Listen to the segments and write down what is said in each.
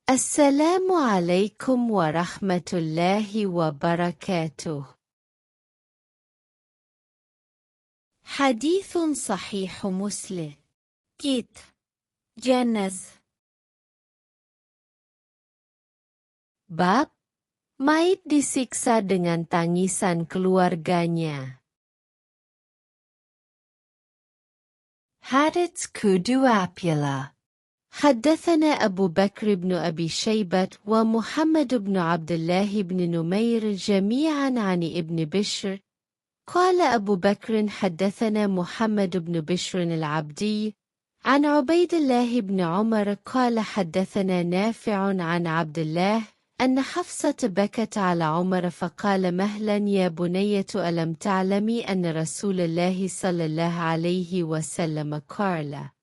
Assalamualaikum warahmatullahi wabarakatuh. حديث صحيح مسلم. Kit. Janaz. Bab. Mayit disiksa dengan tangisan keluarganya. Hadits kedua pula. حدثنا أبو بكر بن أبي شيبة ومحمد بن عبد الله بن نمير جميعا عن ابن بشر. قال أبو بكر حدثنا محمد بن بشر العبدي عن عبيد الله بن عمر قال حدثنا نافع عن عبد الله أن حفصة بكت على عمر فقال مهلا يا بنية ألم تعلمي أن رسول الله صلى الله عليه وسلم قال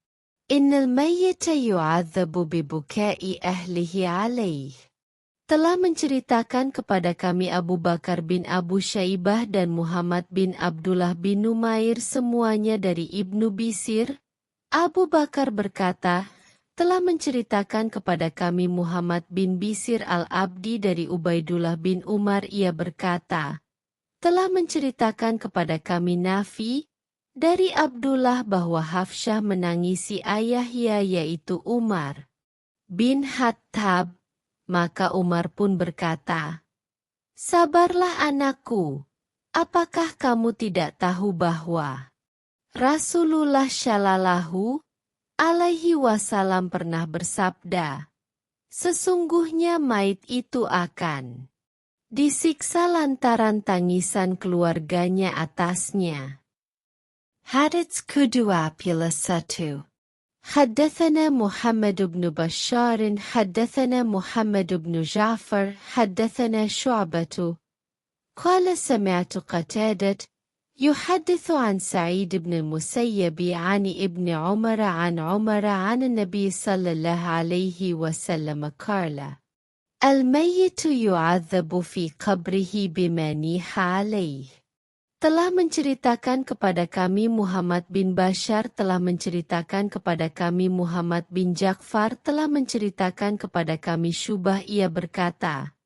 إن الميت يعذب ببكاء أهله عليه. Telah menceritakan kepada kami Abu Bakar bin Abu Syaibah dan Muhammad bin Abdullah bin Numair semuanya dari Ibnu Bisir. Abu Bakar berkata, telah menceritakan kepada kami Muhammad bin Bisir al-Abdi dari Ubaidullah bin Umar ia berkata, telah menceritakan kepada kami Nafi dari Abdullah bahwa Hafsyah menangisi ayahnya yaitu Umar bin Khattab. Maka Umar pun berkata, sabarlah anakku, apakah kamu tidak tahu bahwa Rasulullah Shallallahu alaihi wasallam pernah bersabda, sesungguhnya mayit itu akan disiksa lantaran tangisan keluarganya atasnya. Hadits kedua pula satu. حدثنا محمد بن بشار حدثنا محمد بن جعفر حدثنا شعبة قال سمعت قتادة يحدث عن سعيد بن المسيب عن ابن عمر عن النبي صلى الله عليه وسلم قال الميت يعذب في قبره بما نيح عليه. Telah menceritakan kepada kami Muhammad bin Bashar, telah menceritakan kepada kami Muhammad bin Ja'far, telah menceritakan kepada kami Syubah ia berkata,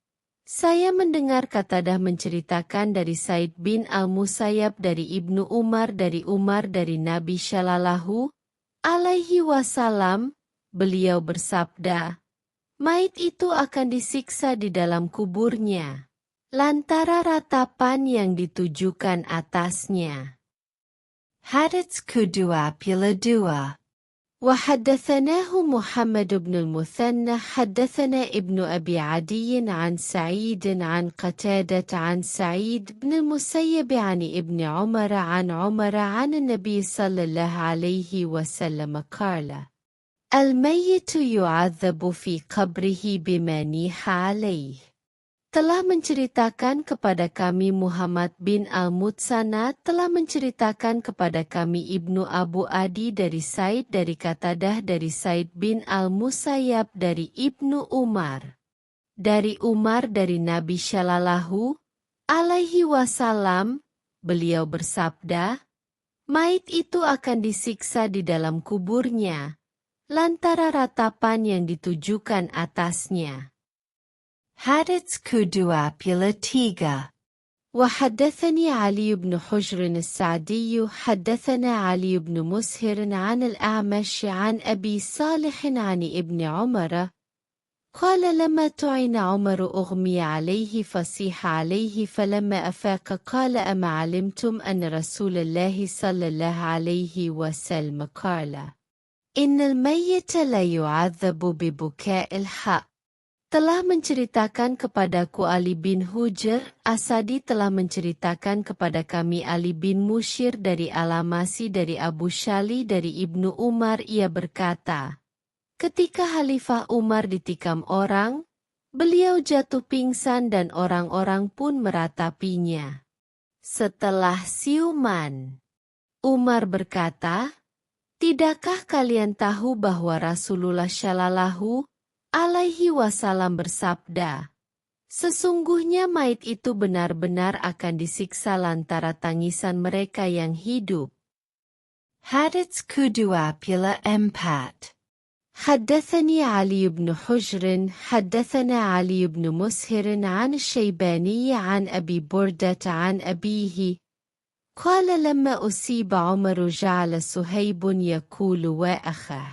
saya mendengar Qatadah menceritakan dari Said bin al-Musayyab dari Ibnu Umar dari Nabi Shallallahu alaihi wasallam, beliau bersabda, mayit itu akan disiksa di dalam kuburnya lantara ratapan yang ditujukan atasnya. Hadits kedua pula dua. وحدثناه محمد بن المثنى حدثنا ابن أبي عدي عن سعيد عن قتادة عن سعيد بن المسيب عن ابن عمر عن النبي صلى الله عليه وسلم قال الميت يعذب في قبره بما نيح عليه. Telah menceritakan kepada kami Muhammad bin al-Mutsana, telah menceritakan kepada kami Ibnu Abu Adi dari Said dari Qatadah dari Said bin al-Musayyab dari Ibnu Umar. Dari Umar dari Nabi Shallallahu alaihi wasallam, beliau bersabda, mayit itu akan disiksa di dalam kuburnya, lantara ratapan yang ditujukan atasnya. Hadits kedua pula tiga. وحدثني علي بن حجر السعدي حدثنا علي بن مسهر عن الأعمش عن أبي صالح عن ابن عمر قال لما تعين عمر أغمي عليه فصيح عليه فلما أفاق قال أما علمتم أن رسول الله صلى الله عليه وسلم قال إن الميت لا يعذب ببكاء الحق. Telah menceritakan kepadaku Ali bin Hujr, Asadi telah menceritakan kepada kami Ali bin Mushir dari Alamasi dari Abu Shali dari Ibnu Umar ia berkata, ketika Khalifah Umar ditikam orang, beliau jatuh pingsan dan orang-orang pun meratapinya. Setelah siuman, Umar berkata, tidakkah kalian tahu bahwa Rasulullah Shallallahu alaihi wasallam bersabda, sesungguhnya mayit itu benar-benar akan disiksa lantara tangisan mereka yang hidup. Hadits kedua pula empat. حدثني علي بن حجر حدثنا علي بن مسهر عن الشيباني عن أبي بردة عن أبيه قال لما أصيب عمر جعل صهيب يقول وأخاه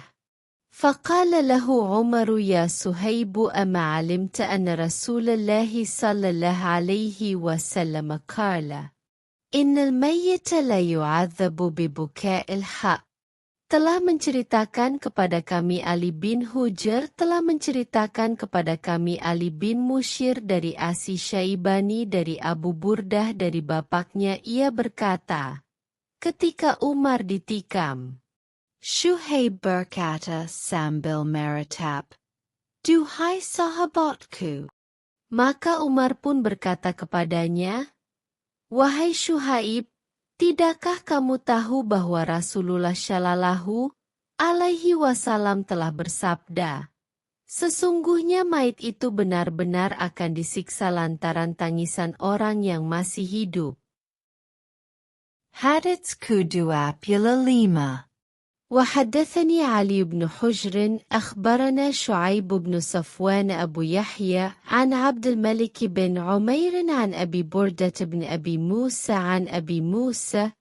فقال له عمر يا صهيب أما علمت أن رسول الله صلى الله عليه وسلم قال إن الميت لا يعذب ببكاء الحق. Telah menceritakan kepada kami Ali bin Hujr telah menceritakan kepada kami Ali bin Mushir dari Asi Syaibani dari Abu Burdah dari bapaknya ia berkata, ketika Umar ditikam, Syuhaib berkata sambil meratap, duhai sahabatku. Maka Umar pun berkata kepadanya, wahai Syuhaib, tidakkah kamu tahu bahwa Rasulullah Shallallahu alaihi wasallam telah bersabda, sesungguhnya mayit itu benar-benar akan disiksa lantaran tangisan orang yang masih hidup. Hadits ke-25. وحدثني علي بن حجر أخبرنا شعيب بن صفوان أبو يحيى عن عبد الملك بن عمير عن أبي بردة بن أبي موسى عن أبي موسى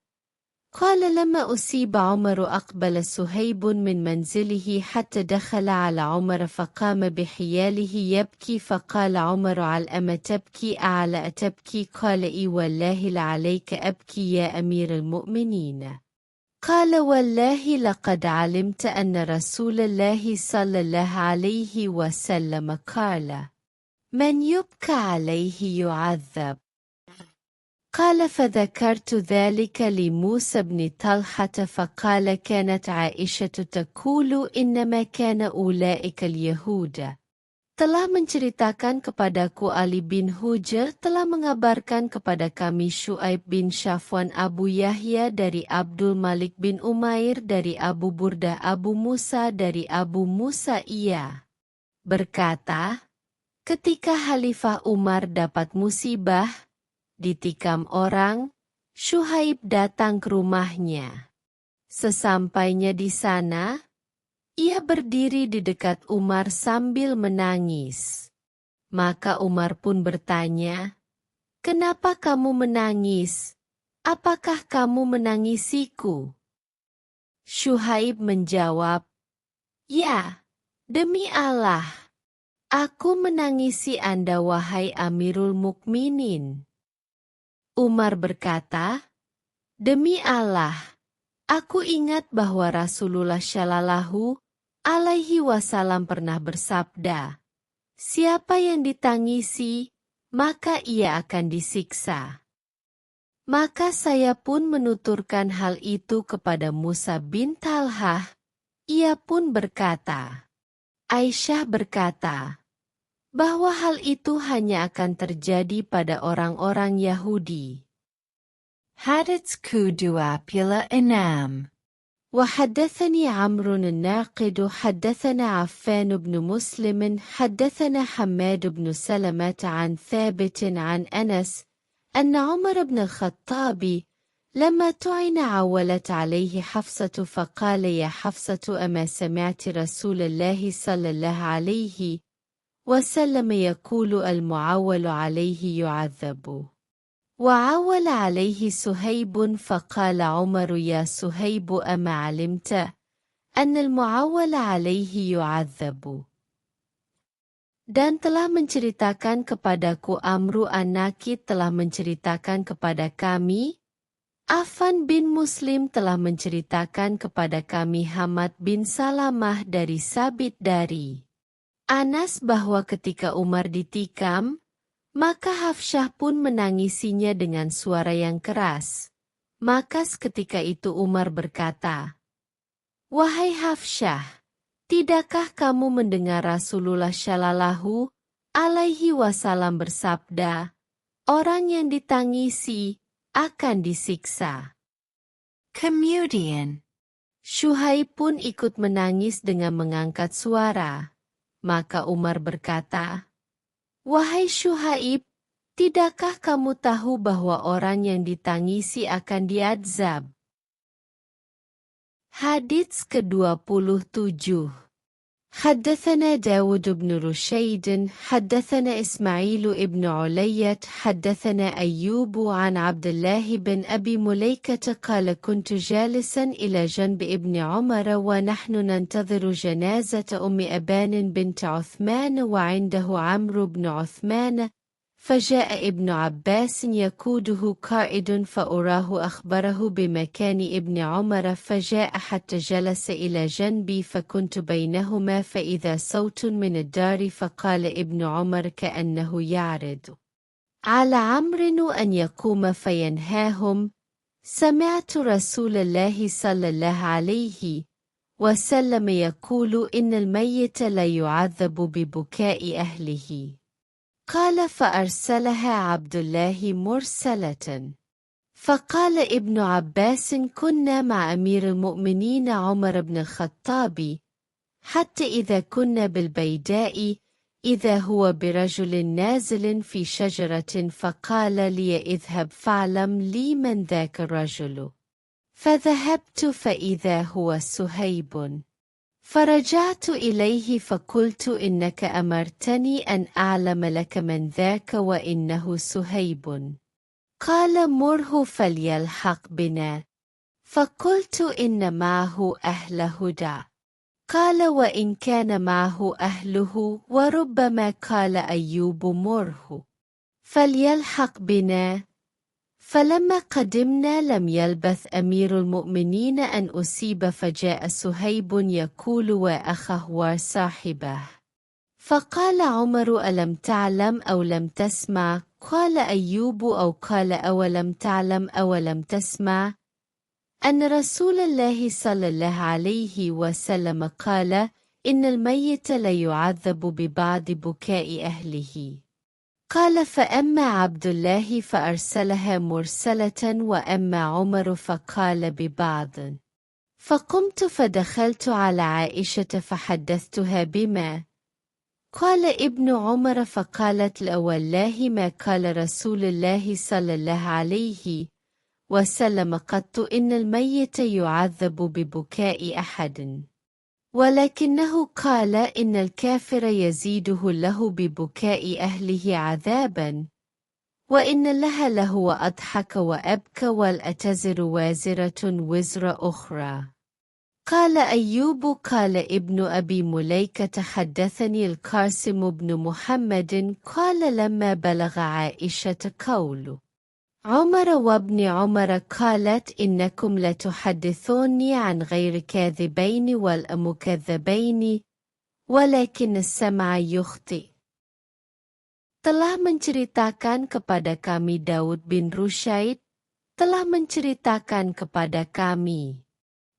قال لما أصيب عمر أقبل صهيب من منزله حتى دخل على عمر فقام بحياله يبكي فقال عمر على أما تبكي أعلى أتبكي قال إي والله لعليك أبكي يا أمير المؤمنين قال والله لقد علمت أن رسول الله صلى الله عليه وسلم قال من يبكى عليه يعذب. قال فذكرت ذلك لموسى بن طلحة فقال كانت عائشة تقول إنما كان أولئك اليهود. Telah menceritakan kepadaku Ali bin Hujr telah mengabarkan kepada kami Syuaib bin Syafwan Abu Yahya dari Abdul Malik bin Umair dari Abu Burdah Abu Musa dari Abu Musa ia berkata, ketika Khalifah Umar dapat musibah, ditikam orang, Syuaib datang ke rumahnya. Sesampainya di sana, ia berdiri di dekat Umar sambil menangis. Maka Umar pun bertanya, kenapa kamu menangis? Apakah kamu menangisiku? Syuaib menjawab, ya, demi Allah, aku menangisi Anda wahai Amirul Mukminin. Umar berkata, demi Allah, aku ingat bahwa Rasulullah Shallallahu alaihi wasallam pernah bersabda, siapa yang ditangisi, maka ia akan disiksa. Maka saya pun menuturkan hal itu kepada Musa bin Talhah, ia pun berkata, Aisyah berkata, bahwa hal itu hanya akan terjadi pada orang-orang Yahudi. Hadits ke-26. وحدثني عمرو الناقد حدثنا عفان بن مسلم حدثنا حماد بن سلمة عن ثابت عن أنس أن عمر بن الخطاب لما طعن عولت عليه حفصة فقال يا حفصة أما سمعت رسول الله صلى الله عليه وسلم يقول المعول عليه يعذب. وعول عليه صهيب فقال عمر يا صهيب أما علمت أن المعول عليه يعذب. Dan telah menceritakan kepadaku Amru an-Nakid telah menceritakan kepada kami, Affan bin Muslim telah menceritakan kepada kami Hamad bin Salamah dari Sabit dari Anas bahwa ketika Umar ditikam, maka Hafsyah pun menangisinya dengan suara yang keras. Maka seketika itu Umar berkata, wahai Hafsyah, tidakkah kamu mendengar Rasulullah Shallallahu alaihi wasallam bersabda, orang yang ditangisi akan disiksa. Kemudian, Syuaib pun ikut menangis dengan mengangkat suara. Maka Umar berkata, wahai Syuaib, tidakkah kamu tahu bahwa orang yang ditangisi akan diazab? Hadits ke-27. حدثنا داود بن رشيد حدثنا إسماعيل بن علية حدثنا أيوب عن عبد الله بن أبي مليكة قال كنت جالسا إلى جنب ابن عمر ونحن ننتظر جنازة أم أبان بنت عثمان وعنده عمرو بن عثمان، فجاء ابن عباس يقوده قائد فأراه أخبره بمكان ابن عمر فجاء حتى جلس إلى جنبي فكنت بينهما فإذا صوت من الدار فقال ابن عمر كأنه يعرض على عمرو أن يقوم فينهاهم: سمعت رسول الله صلى الله عليه وسلم يقول إن الميت لا يعذب ببكاء أهله. قال فأرسلها عبد الله مرسلة. فقال ابن عباس كنا مع أمير المؤمنين عمر بن الخطاب حتى إذا كنا بالبيداء إذا هو برجل نازل في شجرة فقال لي اذهب فاعلم لي من ذاك الرجل، فذهبت فإذا هو سهيب، فرجعت إليه فقلت إنك أمرتني أن أعلم لك من ذاك وإنه سهيب. قال مره فليلحق بنا، فقلت إن معه أهل هدى. قال وإن كان معه أهله وربما قال أيوب مره فليلحق بنا. فلما قدمنا لم يلبث أمير المؤمنين أن أصيب فجاء سهيب يقول وأخه وصاحبه، فقال عمر ألم تعلم أو لم تسمع؟ قال أيوب أو قال أولم تعلم أولم تسمع أن رسول الله صلى الله عليه وسلم قال إن الميت لا يعذب ببعض بكاء أهله. قال فأما عبد الله فأرسلها مرسلة وأما عمر فقال ببعض. فقمت فدخلت على عائشة فحدثتها بما قال ابن عمر فقالت لا والله ما قال رسول الله صلى الله عليه وسلم قط إن الميت يعذب ببكاء أحد، ولكنه قال إن الكافر يزيده له ببكاء أهله عذابا، وإن الله لهو أضحك وأبكى والأتزر وازرة وزر أخرى. قال أيوب قال ابن أبي مليكة حدثني القاسم بن محمد قال لما بلغ عائشة قول عمر وابن عمر قالت إنكم لتحدثوني عن غير كاذبين والمكذبين ولكن السمع يخطئ. Telah menceritakan kepada kami Daud bin Rusyaid, telah menceritakan kepada kami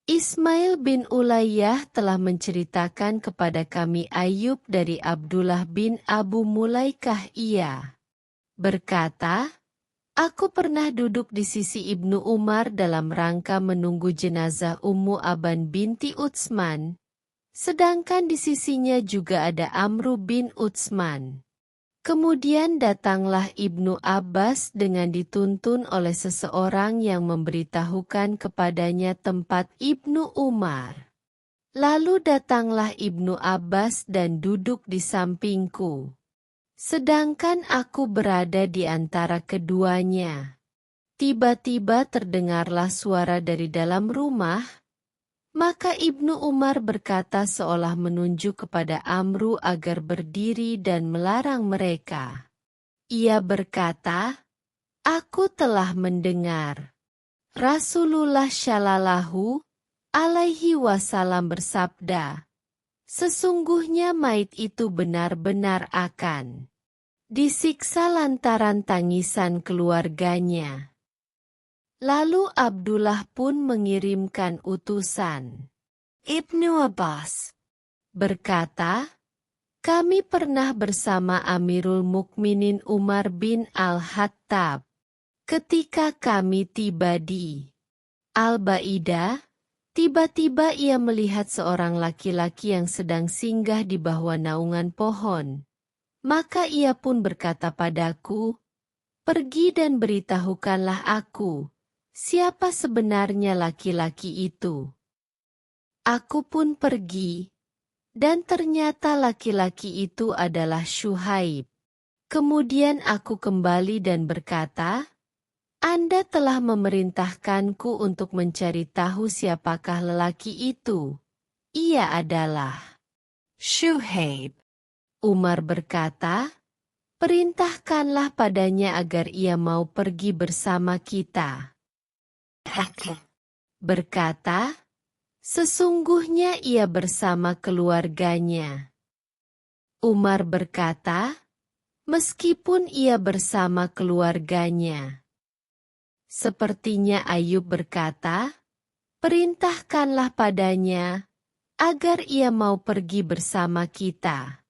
Ismail bin Ulayyah, telah menceritakan kepada kami Ayub dari Abdullah bin Abu Mulaikah. Ia berkata, aku pernah duduk di sisi Ibnu Umar dalam rangka menunggu jenazah Ummu Aban binti Utsman, sedangkan di sisinya juga ada Amru bin Utsman. Kemudian datanglah Ibnu Abbas dengan dituntun oleh seseorang yang memberitahukan kepadanya tempat Ibnu Umar. Lalu datanglah Ibnu Abbas dan duduk di sampingku, sedangkan aku berada di antara keduanya. Tiba-tiba terdengarlah suara dari dalam rumah, maka Ibnu Umar berkata seolah menunjuk kepada Amru agar berdiri dan melarang mereka. Ia berkata, aku telah mendengar Rasulullah Shallallahu alaihi wasallam bersabda, sesungguhnya mayit itu benar-benar akan disiksa lantaran tangisan keluarganya. Lalu Abdullah pun mengirimkan utusan. Ibnu Abbas berkata, kami pernah bersama Amirul Mukminin Umar bin Al-Khattab. Ketika kami tiba di Al-Baidah, tiba-tiba ia melihat seorang laki-laki yang sedang singgah di bawah naungan pohon. Maka ia pun berkata padaku, pergi dan beritahukanlah aku, siapa sebenarnya laki-laki itu. Aku pun pergi, Dan ternyata laki-laki itu adalah Syuhaib. Kemudian aku kembali dan berkata, Anda telah memerintahkanku untuk mencari tahu siapakah lelaki itu. Ia adalah Syuhaib. Umar berkata, perintahkanlah padanya agar ia mau pergi bersama kita. Berkata, sesungguhnya ia bersama keluarganya. Umar berkata, meskipun ia bersama keluarganya. Sepertinya Ayub berkata, perintahkanlah padanya, agar ia mau pergi bersama kita.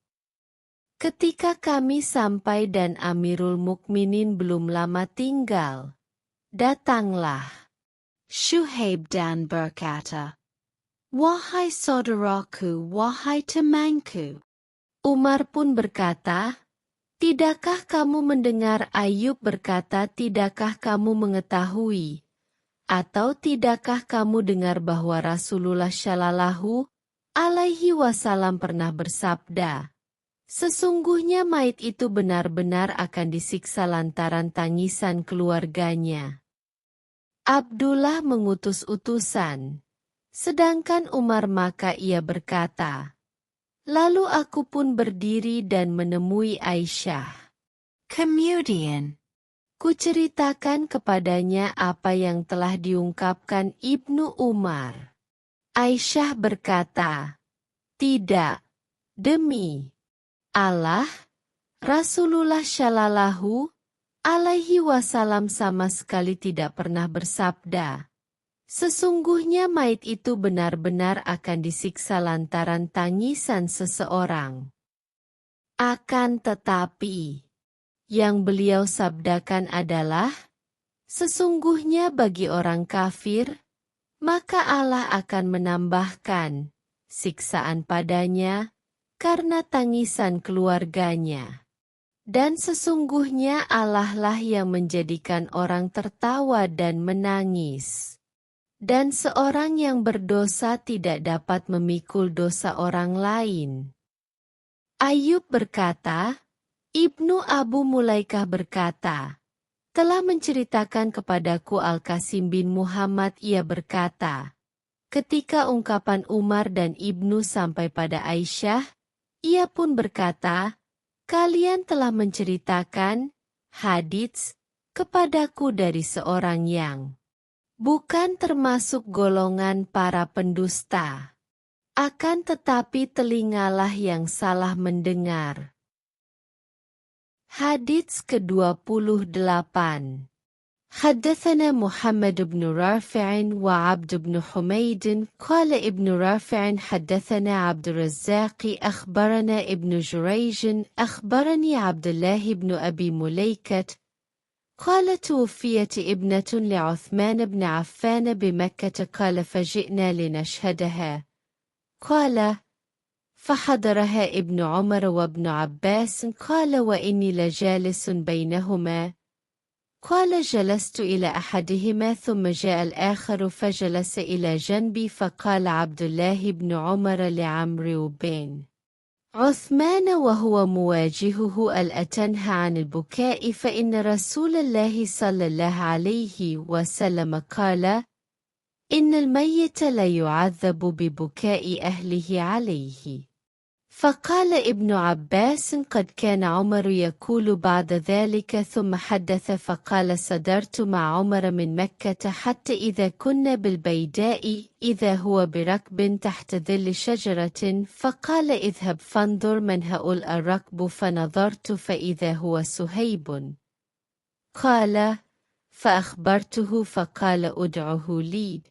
Ketika kami sampai dan Amirul Mukminin belum lama tinggal, datanglah Syuhaib dan berkata, wahai saudaraku, wahai temanku. Umar pun berkata, tidakkah kamu mendengar Ayub berkata, tidakkah kamu mengetahui, atau tidakkah kamu dengar bahwa Rasulullah Shallallahu Alaihi Wasallam pernah bersabda, sesungguhnya mayit itu benar-benar akan disiksa lantaran tangisan keluarganya. Abdullah mengutus utusan, sedangkan Umar maka ia berkata, lalu aku pun berdiri dan menemui Aisyah. Kemudian, kuceritakan kepadanya apa yang telah diungkapkan Ibnu Umar. Aisyah berkata, tidak, demi Allah, Rasulullah Shallallahu Alaihi Wasallam sama sekali tidak pernah bersabda, sesungguhnya mayit itu benar-benar akan disiksa lantaran tangisan seseorang. Akan tetapi, yang beliau sabdakan adalah, sesungguhnya bagi orang kafir, maka Allah akan menambahkan siksaan padanya, karena tangisan keluarganya. Dan sesungguhnya Allah lah yang menjadikan orang tertawa dan menangis. Dan seorang yang berdosa tidak dapat memikul dosa orang lain. Ayub berkata, Ibnu Abu Mulaikah berkata, telah menceritakan kepadaku Al-Qasim bin Muhammad, ia berkata, ketika ungkapan Umar dan Ibnu sampai pada Aisyah, ia pun berkata, kalian telah menceritakan hadits kepadaku dari seorang yang bukan termasuk golongan para pendusta. Akan tetapi telingalah yang salah mendengar. Hadits ke-28. حدثنا محمد بن رافع وعبد بن حميد قال ابن رافع حدثنا عبد الرزاق أخبرنا ابن جريج أخبرني عبد الله بن أبي مليكة قال توفيت ابنة لعثمان بن عفان بمكة قال فجئنا لنشهدها قال فحضرها ابن عمر وابن عباس قال وإني لجالس بينهما قال جلست إلى أحدهما ثم جاء الآخر فجلس إلى جنبي فقال عبد الله بن عمر لعمرو بن عثمان وهو مواجهه ألا تنهى عن البكاء فإن رسول الله صلى الله عليه وسلم قال إن الميت لا يعذب ببكاء أهله عليه. فقال ابن عباس قد كان عمر يقول بعد ذلك ثم حدث فقال صدرت مع عمر من مكة حتى إذا كنا بالبيداء إذا هو بركب تحت ظل شجرة فقال اذهب فانظر من هؤلاء الركب فنظرت فإذا هو سهيب قال فأخبرته فقال أدعه لي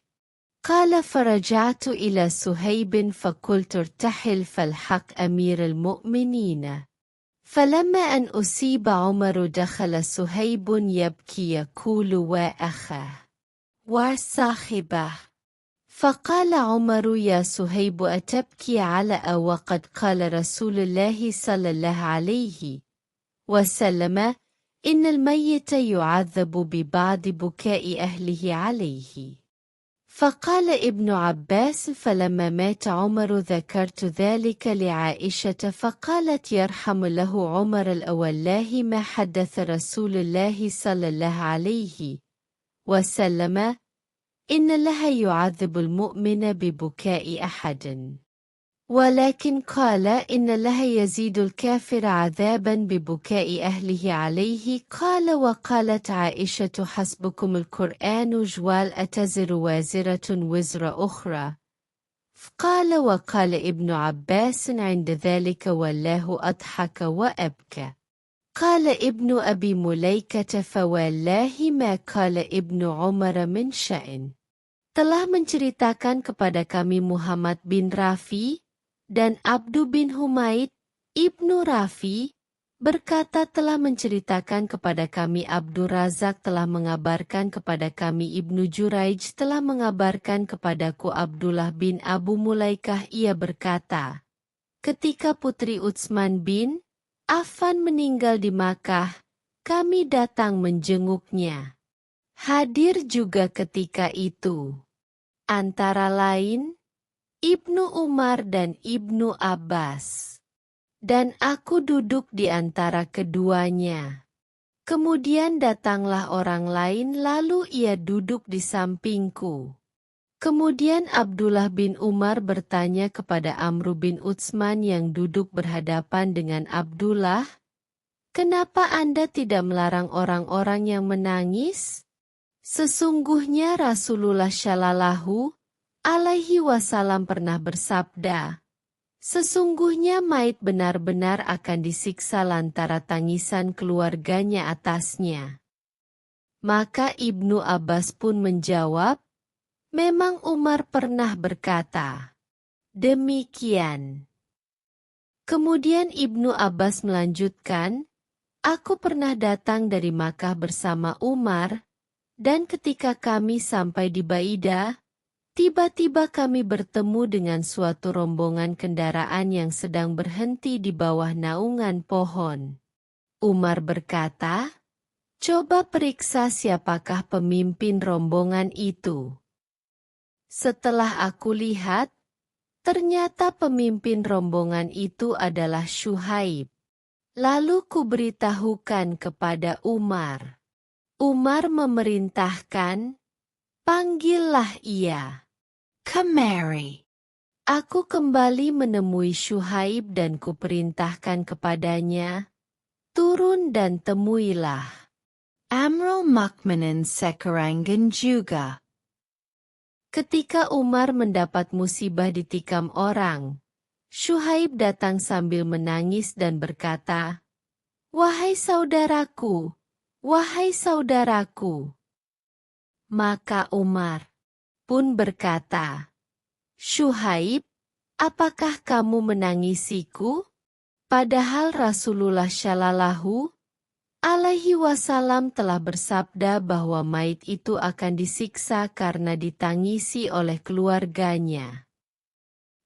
قال فرجعت إلى سهيب فقلت ارتحل فالحق أمير المؤمنين فلما أن أصيب عمر دخل سهيب يبكي يقول وأخاه وصاحبه فقال عمر يا سهيب أتبكي على وقد قال رسول الله صلى الله عليه وسلم إن الميت يعذب ببعض بكاء أهله عليه فقال ابن عباس فلما مات عمر ذكرت ذلك لعائشة فقالت يرحم له عمر والله ما حدث رسول الله صلى الله عليه وسلم إن الله يعذب المؤمن ببكاء أحد ولكن قال إن الله يزيد الكافر عذابا ببكاء أهله عليه قال وقالت عائشة حسبكم القرآن جوال أتزر وازرة وزر أخرى قال وقال ابن عباس عند ذلك والله أضحك وأبكى قال ابن أبي مليكة فوالله ما قال ابن عمر من شأن telah menceritakan kepada kami Muhammad bin Rafi dan Abdu bin Humaid, Ibnu Rafi, berkata telah menceritakan kepada kami Abdur Razak telah mengabarkan kepada kami Ibnu Juraij telah mengabarkan kepadaku Abdullah bin Abu Mulaikah ia berkata, ketika putri Utsman bin Affan meninggal di Makkah, kami datang menjenguknya. Hadir juga ketika itu, antara lain, Ibnu Umar dan Ibnu Abbas. Dan aku duduk di antara keduanya. Kemudian datanglah orang lain lalu ia duduk di sampingku. Kemudian Abdullah bin Umar bertanya kepada Amr bin Utsman yang duduk berhadapan dengan Abdullah, "Kenapa Anda tidak melarang orang-orang yang menangis? Sesungguhnya Rasulullah Shallallahu Alaihi Wasallam pernah bersabda, sesungguhnya mayit benar-benar akan disiksa lantaran tangisan keluarganya atasnya." Maka Ibnu Abbas pun menjawab, memang Umar pernah berkata demikian. Kemudian Ibnu Abbas melanjutkan, aku pernah datang dari Makkah bersama Umar, dan ketika kami sampai di Baidah, tiba-tiba kami bertemu dengan suatu rombongan kendaraan yang sedang berhenti di bawah naungan pohon. Umar berkata, coba periksa siapakah pemimpin rombongan itu. Setelah aku lihat, ternyata pemimpin rombongan itu adalah Syuhaib. Lalu kuberitahukan kepada Umar. Umar memerintahkan, panggillah ia. Kemari. Aku kembali menemui Syuhaib dan kuperintahkan kepadanya, turun dan temuilah Amrul Mukminin sekarang juga. Ketika Umar mendapat musibah ditikam orang, Syuhaib datang sambil menangis dan berkata, wahai saudaraku, wahai saudaraku. Maka Umar pun berkata, Syuhaib, apakah kamu menangisiku? Padahal Rasulullah Shallallahu Alaihi Wasallam telah bersabda bahwa mayit itu akan disiksa karena ditangisi oleh keluarganya.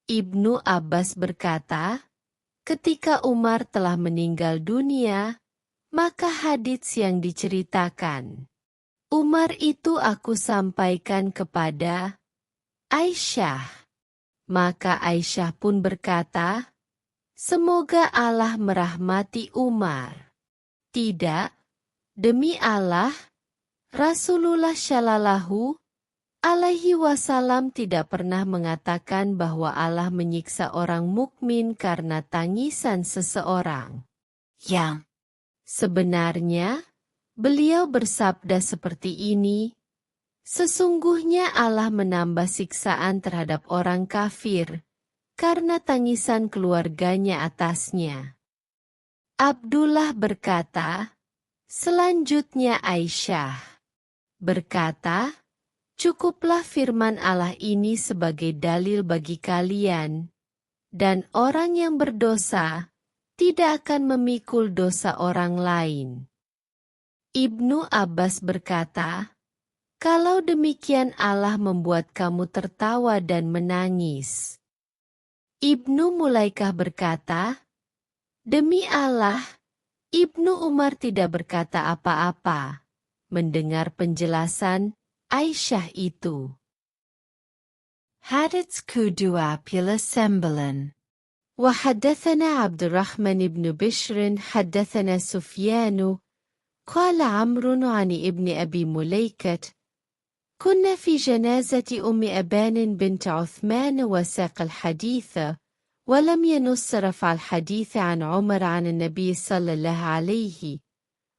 Ibnu Abbas berkata, ketika Umar telah meninggal dunia, maka hadits yang diceritakan Umar itu aku sampaikan kepada Aisyah. Maka Aisyah pun berkata, semoga Allah merahmati Umar. Tidak, demi Allah, Rasulullah Shallallahu Alaihi Wasallam tidak pernah mengatakan bahwa Allah menyiksa orang mukmin karena tangisan seseorang. Yang sebenarnya, beliau bersabda seperti ini, sesungguhnya Allah menambah siksaan terhadap orang kafir, karena tangisan keluarganya atasnya. Abdullah berkata, selanjutnya Aisyah berkata, cukuplah firman Allah ini sebagai dalil bagi kalian, dan orang yang berdosa tidak akan memikul dosa orang lain. Ibnu Abbas berkata, kalau demikian Allah membuat kamu tertawa dan menangis. Ibnu Mulaikah berkata, demi Allah, Ibnu Umar tidak berkata apa-apa, mendengar penjelasan Aisyah itu. Hadits kedua pila sembilan. وحدثنا عبد الرحمن بن بشر حدثنا سفيان قال عمرو عن ابن أبي مليكة كنا في جنازة أم أبان بنت عثمان وساق الحديث ولم ينص رفع الحديث عن عمر عن النبي صلى الله عليه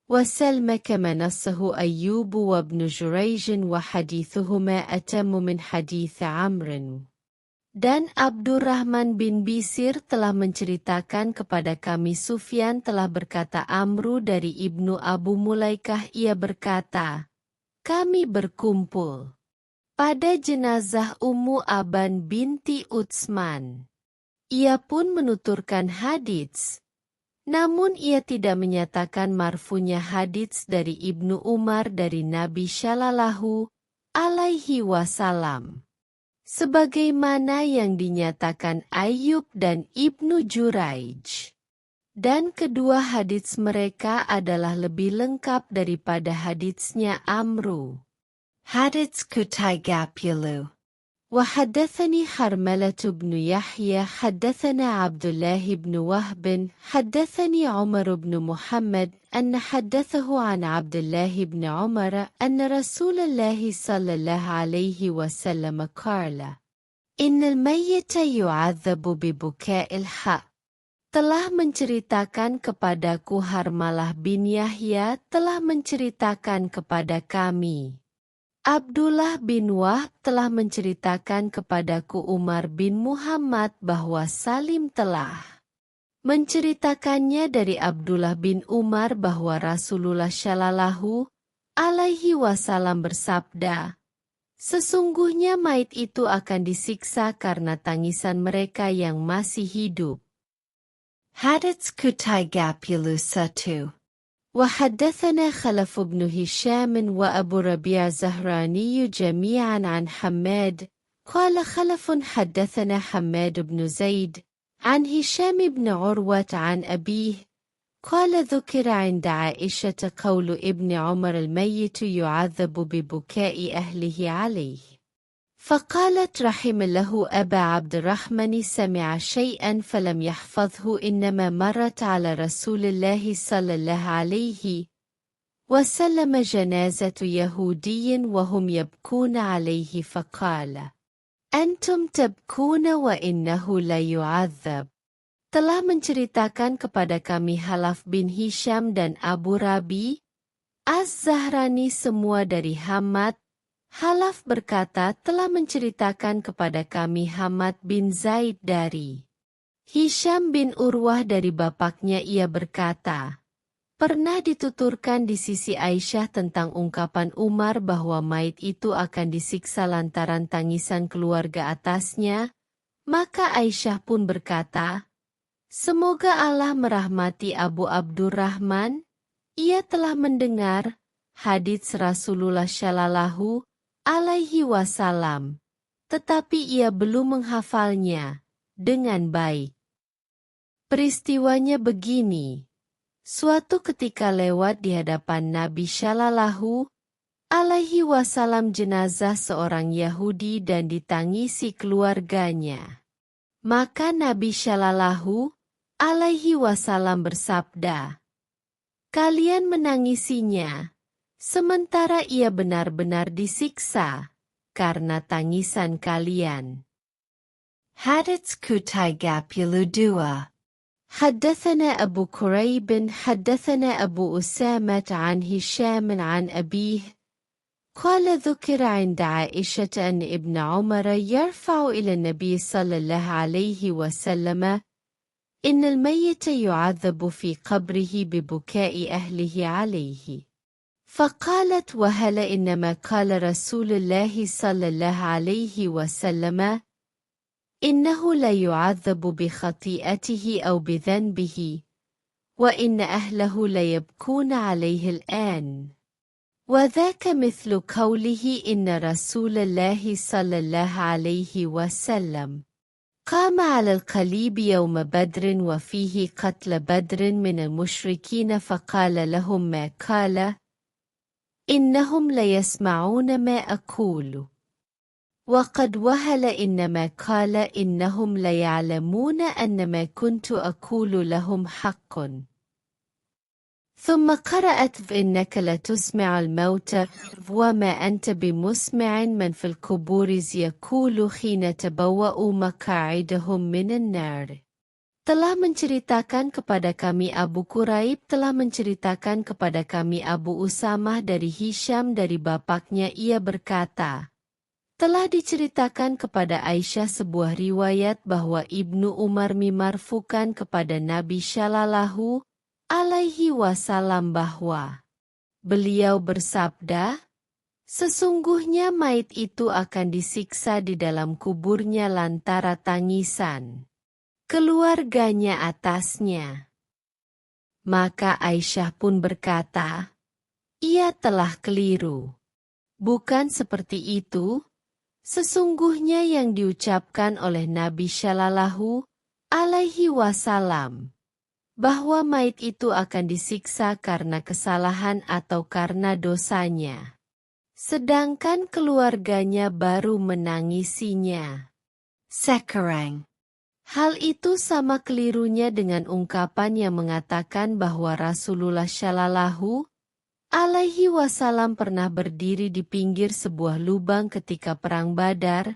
وسلم كما نصه أيوب وابن جريج وحديثهما أتم من حديث عمرو. Dan Abdurrahman bin Bisir telah menceritakan kepada kami Sufyan telah berkata Amru dari Ibnu Abu Mulaikah ia berkata, kami berkumpul pada jenazah Ummu Aban binti Utsman. Ia pun menuturkan hadits, namun ia tidak menyatakan marfunya hadits dari Ibnu Umar dari Nabi Shallallahu alaihi wasallam. Sebagaimana yang dinyatakan Ayyub dan Ibnu Juraij. Dan kedua hadits mereka adalah lebih lengkap daripada haditsnya Amru. Hadits ketiga puluh. وحدثني حرملة بن يحيى حدثنا عبد الله بن وهب حدثني عمر بن محمد أن حدثه عن عبد الله بن عمر أن رسول الله صلى الله عليه وسلم قال إن الميت يعذب ببكاء الحق. Telah menceritakan kepadaku Harmalah bin Yahya telah menceritakan kepada kami. Abdullah bin Wahb telah menceritakan kepadaku Umar bin Muhammad bahwa Salim telah menceritakannya dari Abdullah bin Umar bahwa Rasulullah Shallallahu alaihi wasallam bersabda, sesungguhnya mayit itu akan disiksa karena tangisan mereka yang masih hidup. Hadits ketiga puluh satu. وحدثنا خلف بن هشام وأبو ربيع زهراني جميعا عن حماد قال خلف حدثنا حماد بن زيد عن هشام بن عروة عن أبيه قال ذكر عند عائشة قول ابن عمر الميت يعذب ببكاء أهله عليه فقالت رحم له أبا عبد الرحمن سمع شيئا فلم يحفظه إنما مرت على رسول الله صلى الله عليه وسلم جنازة يهودي وهم يبكون عليه فقال أنتم تبكون وإنه لا يعذب. Telah menceritakan kepada kami Halaf bin Hisham dan Abu Rabi Az-Zahrani semua dari Hamad. Halaf berkata telah menceritakan kepada kami Hamad bin Zaid dari Hisham bin Urwah dari bapaknya ia berkata, pernah dituturkan di sisi Aisyah tentang ungkapan Umar bahwa mayit itu akan disiksa lantaran tangisan keluarga atasnya, maka Aisyah pun berkata, semoga Allah merahmati Abu Abdurrahman, ia telah mendengar hadits Rasulullah Shallallahu alaihi wasallam, tetapi ia belum menghafalnya dengan baik. Peristiwanya begini, suatu ketika lewat di hadapan Nabi Shallallahu alaihi wasallam jenazah seorang Yahudi dan ditangisi keluarganya. Maka Nabi Shallallahu alaihi wasallam bersabda, kalian menangisinya, sementara ia benar-benar disiksa karena tangisan kalian. Hadits ketiga puluh dua. حدثنا أبو كريب حدثنا أبو أسامة عن هشام عن أبيه قال ذكر عند عائشة أن ابن عمر يرفع إلى النبي صلى الله عليه وسلم إن الميت يعذب في قبره ببكاء أهله عليه فقالت وهل إنما قال رسول الله صلى الله عليه وسلم إنه لا يعذب بخطيئته أو بذنبه وإن أهله ليبكون عليه الآن وذاك مثل قوله إن رسول الله صلى الله عليه وسلم قام على القليب يوم بدر وفيه قتل بدر من المشركين فقال لهم ما قال إنهم ليسمعون ما أقول وقد وهل إنما قال إنهم ليعلمون أنما كنت أقول لهم حق. ثم قرأت إنك لتسمع الموتى وما أنت بمسمع من في القبور يقول حين تبوأوا مقاعدهم من النار. Telah menceritakan kepada kami Abu Quraib telah menceritakan kepada kami Abu Usamah dari Hisham dari bapaknya ia berkata, telah diceritakan kepada Aisyah sebuah riwayat bahwa Ibnu Umar mimarfukan kepada Nabi Shallallahu alaihi wasallam bahwa beliau bersabda, sesungguhnya mayit itu akan disiksa di dalam kuburnya lantara tangisan keluarganya atasnya. Maka Aisyah pun berkata, ia telah keliru. Bukan seperti itu, sesungguhnya yang diucapkan oleh Nabi Shallallahu alaihi wasallam, bahwa mayit itu akan disiksa karena kesalahan atau karena dosanya. Sedangkan keluarganya baru menangisinya. Sekarang. Hal itu sama kelirunya dengan ungkapan yang mengatakan bahwa Rasulullah Shallallahu alaihi wasallam pernah berdiri di pinggir sebuah lubang ketika perang Badar,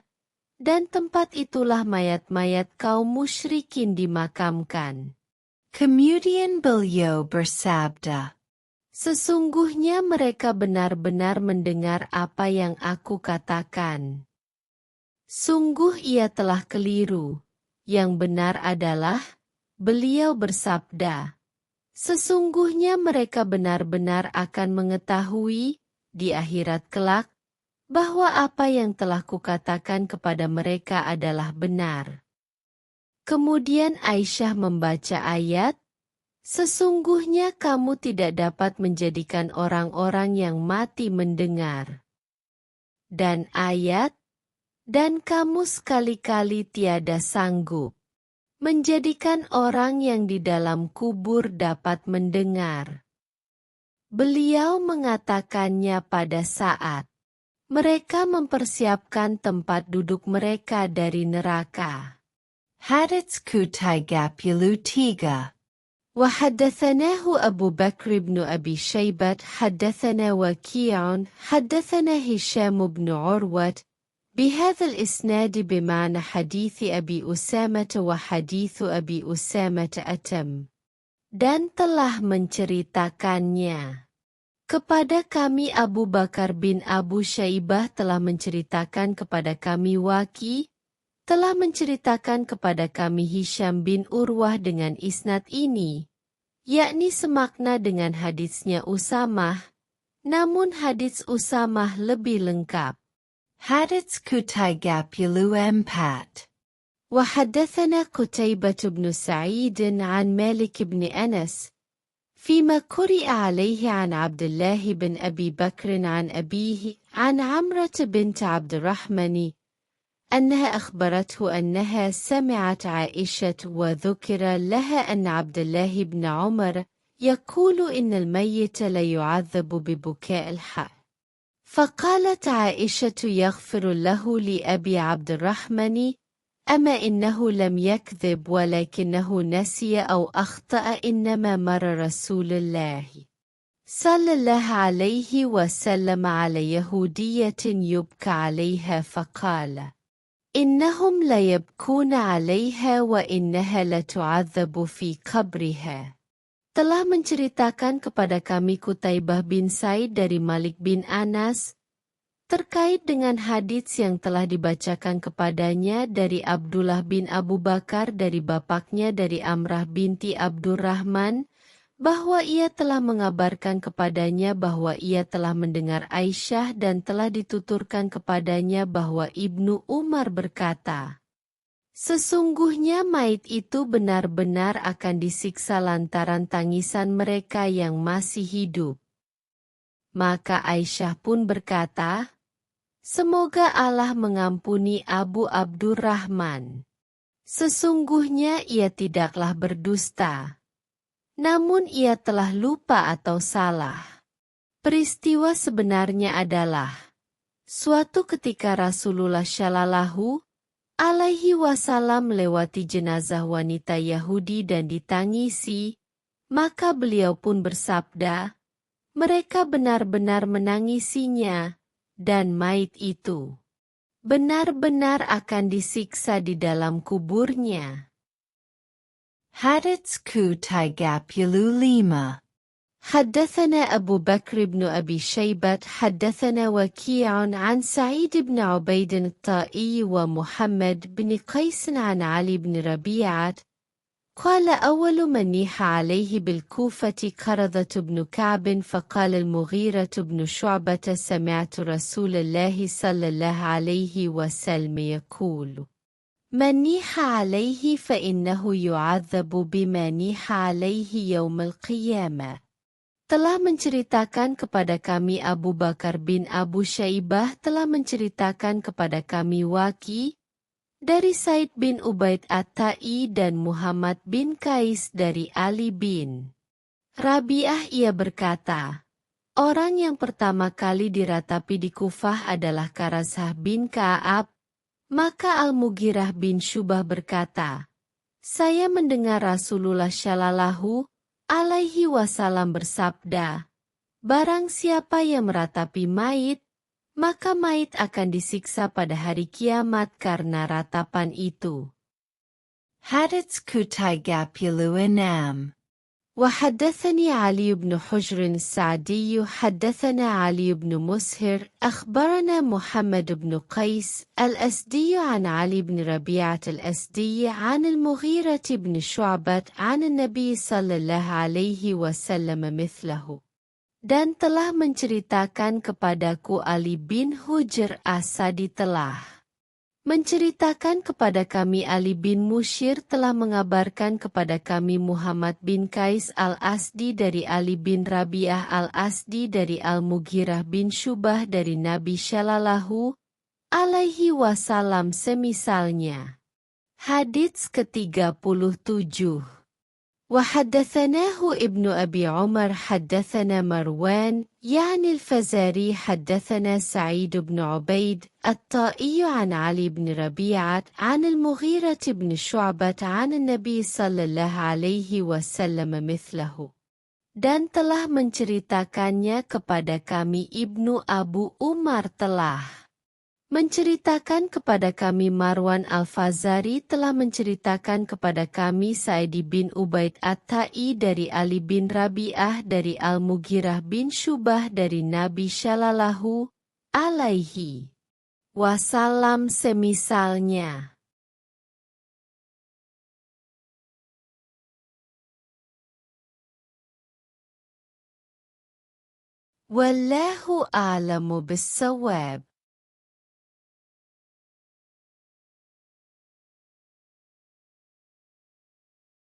dan tempat itulah mayat-mayat kaum musyrikin dimakamkan. Kemudian beliau bersabda, sesungguhnya mereka benar-benar mendengar apa yang aku katakan. Sungguh ia telah keliru. Yang benar adalah, beliau bersabda, sesungguhnya mereka benar-benar akan mengetahui, di akhirat kelak, bahwa apa yang telah kukatakan kepada mereka adalah benar. Kemudian Aisyah membaca ayat, sesungguhnya kamu tidak dapat menjadikan orang-orang yang mati mendengar. Dan ayat, dan kamu sekali-kali tiada sanggup menjadikan orang yang di dalam kubur dapat mendengar. Beliau mengatakannya pada saat mereka mempersiapkan tempat duduk mereka dari neraka. Hadits Kutai Gapulu 3. وحدثناه أبو بكر بن أبي شيبة حدثنا وكيع حدثنا هشام بن عروة بهذا الإسناد بمعنى حديث أبي أسامة وحديث أبي أسامة أتم. Dan telah menceritakannya kepada kami Abu Bakar bin Abu Syaibah telah menceritakan kepada kami Waki, telah menceritakan kepada kami Hisham bin Urwah dengan isnad ini, yakni semakna dengan hadisnya Usamah, namun hadis Usamah lebih lengkap. Hadits Kutai Gapulu 4. وحدثنا قتيبة بن سعيد عن مالك بن أنس فيما قرئ عليه عن عبد الله بن أبي بكر عن أبيه عن عمرة بنت عبد الرحمن أنها أخبرته أنها سمعت عائشة وذكر لها أن عبد الله بن عمر يقول إن الميت ليعذب ببكاء الحق. فقالت عائشة يغفر له لأبي عبد الرحمن أما إنه لم يكذب ولكنه نسي أو أخطأ إنما مر رسول الله صلى الله عليه وسلم على يهودية يبكى عليها فقال إنهم ليبكون عليها وإنها لتعذب في قبرها. Telah menceritakan kepada kami Qutaibah bin Said dari Malik bin Anas, terkait dengan hadits yang telah dibacakan kepadanya dari Abdullah bin Abu Bakar dari bapaknya dari Amrah binti Abdurrahman, bahwa ia telah mengabarkan kepadanya bahwa ia telah mendengar Aisyah dan telah dituturkan kepadanya bahwa Ibnu Umar berkata, sesungguhnya mayit itu benar-benar akan disiksa lantaran tangisan mereka yang masih hidup. Maka Aisyah pun berkata, semoga Allah mengampuni Abu Abdurrahman. Sesungguhnya ia tidaklah berdusta. Namun ia telah lupa atau salah. Peristiwa sebenarnya adalah, Suatu ketika Rasulullah Shallallahu Alaihi Wasallam melewati jenazah wanita Yahudi dan ditangisi, maka beliau pun bersabda, mereka benar-benar menangisinya, dan mayit itu benar-benar akan disiksa di dalam kuburnya. Hadits Kutaygapulu 5. حدثنا أبو بكر بن أبي شيبة حدثنا وكيع عن سعيد بن عبيد الطائي ومحمد بن قيس عن علي بن ربيعة قال أول من نيح عليه بالكوفة قرظة بن كعب فقال المغيرة بن شعبة سمعت رسول الله صلى الله عليه وسلم يقول من نيح عليه فإنه يعذب بما نيح عليه يوم القيامة. Telah menceritakan kepada kami Abu Bakar bin Abu Syaibah telah menceritakan kepada kami Waki dari Said bin Ubaid At-Tai dan Muhammad bin Qais dari Ali bin Rabi'ah. Ia berkata, orang yang pertama kali diratapi di Kufah adalah Karazah bin Ka'ab. Maka Al-Mughirah bin Syubah berkata, saya mendengar Rasulullah Shallallahu Alaihi Wasallam bersabda, barang siapa yang meratapi mayit, maka mayit akan disiksa pada hari kiamat karena ratapan itu. Hadits Kutaygapulu 6. وحدثني علي بن حجر السعدي حدثنا علي بن مسهر أخبرنا محمد بن قيس الأسدي عن علي بن ربيعة الأسدي عن المغيرة بن شعبة عن النبي صلى الله عليه وسلم مثله. Dan telah menceritakan kepadaku Ali bin Hujr Asadi telah menceritakan kepada kami Ali bin Mushir telah mengabarkan kepada kami Muhammad bin Qais al-Asdi dari Ali bin Rabi'ah al-Asdi dari Al-Mughirah bin Syubah dari Nabi Shallallahu Alaihi Wasallam semisalnya. Hadits ke-37. وحدثناه ابن أبي عمر حدثنا مروان يعني الفزاري حدثنا سعيد بن عبيد الطائي عن علي بن ربيعة عن المغيرة بن شعبة عن النبي صلى الله عليه وسلم مثله. Dan telah menceritakannya kepada kami Ibnu Abu Umar telah menceritakan kepada kami Marwan Al-Fazari telah menceritakan kepada kami Sa'id bin Ubaid At-Tai dari Ali bin Rabi'ah dari Al-Mughirah bin Syubah dari Nabi Shallallahu Alaihi Wasallam semisalnya. Wallahu a'lamu bis-shawab.